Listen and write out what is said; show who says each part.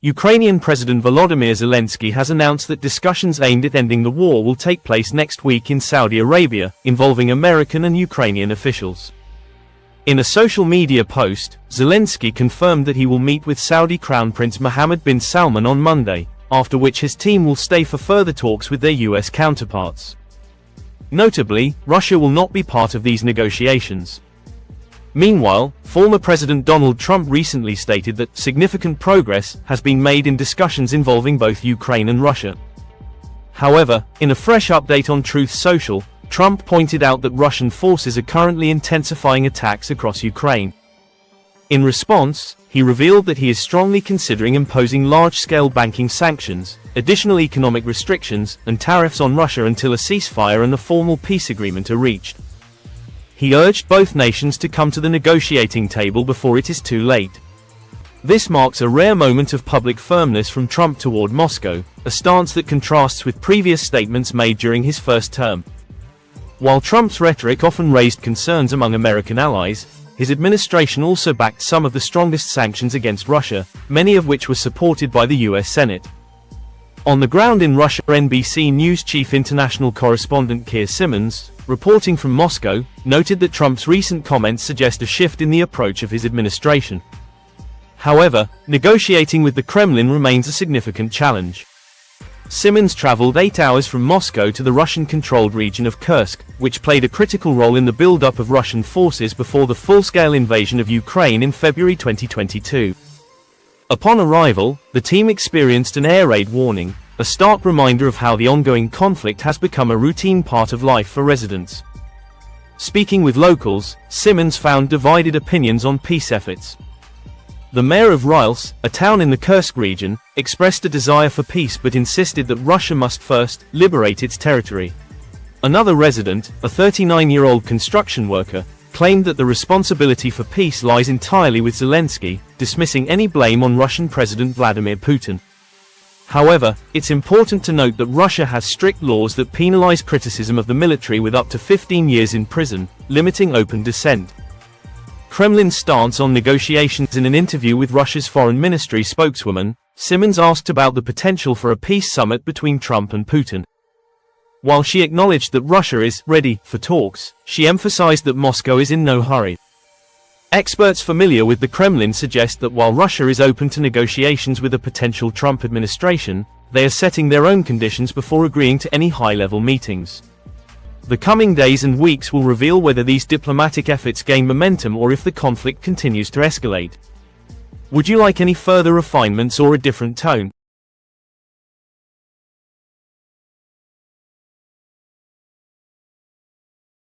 Speaker 1: Ukrainian President Volodymyr Zelenskyy has announced that discussions aimed at ending the war will take place next week in Saudi Arabia, involving American and Ukrainian officials. In a social media post, Zelenskyy confirmed that he will meet with Saudi Crown Prince Mohammed bin Salman on Monday, after which his team will stay for further talks with their US counterparts. Notably, Russia will not be part of these negotiations. Meanwhile, former President Donald Trump recently stated that significant progress has been made in discussions involving both Ukraine and Russia. However, in a fresh update on Truth Social, Trump pointed out that Russian forces are currently intensifying attacks across Ukraine. In response, he revealed that he is strongly considering imposing large-scale banking sanctions, additional economic restrictions, and tariffs on Russia until a ceasefire and a formal peace agreement are reached. He urged both nations to come to the negotiating table before it is too late. This marks a rare moment of public firmness from Trump toward Moscow, a stance that contrasts with previous statements made during his first term. While Trump's rhetoric often raised concerns among American allies, his administration also backed some of the strongest sanctions against Russia, many of which were supported by the US Senate. On the ground in Russia, NBC News chief international correspondent Keir Simmons, reporting from Moscow, noted that Trump's recent comments suggest a shift in the approach of his administration. However, negotiating with the Kremlin remains a significant challenge. Simmons traveled 8 hours from Moscow to the Russian-controlled region of Kursk, which played a critical role in the build-up of Russian forces before the full-scale invasion of Ukraine in February 2022. Upon arrival, the team experienced an air raid warning, a stark reminder of how the ongoing conflict has become a routine part of life for residents. Speaking with locals, Simmons found divided opinions on peace efforts. The mayor of Rylsk, a town in the Kursk region, expressed a desire for peace but insisted that Russia must first liberate its territory. Another resident, a 39-year-old construction worker, claimed that the responsibility for peace lies entirely with Zelenskyy, dismissing any blame on Russian President Vladimir Putin. However, it's important to note that Russia has strict laws that penalize criticism of the military with up to 15 years in prison, limiting open dissent. Kremlin's stance on negotiations. In an interview with Russia's foreign ministry spokeswoman, Simmons asked about the potential for a peace summit between Trump and Putin. While she acknowledged that Russia is ready for talks, she emphasized that Moscow is in no hurry. Experts familiar with the Kremlin suggest that while Russia is open to negotiations with a potential Trump administration, they are setting their own conditions before agreeing to any high-level meetings. The coming days and weeks will reveal whether these diplomatic efforts gain momentum or if the conflict continues to escalate. Would you like any further refinements or a different tone?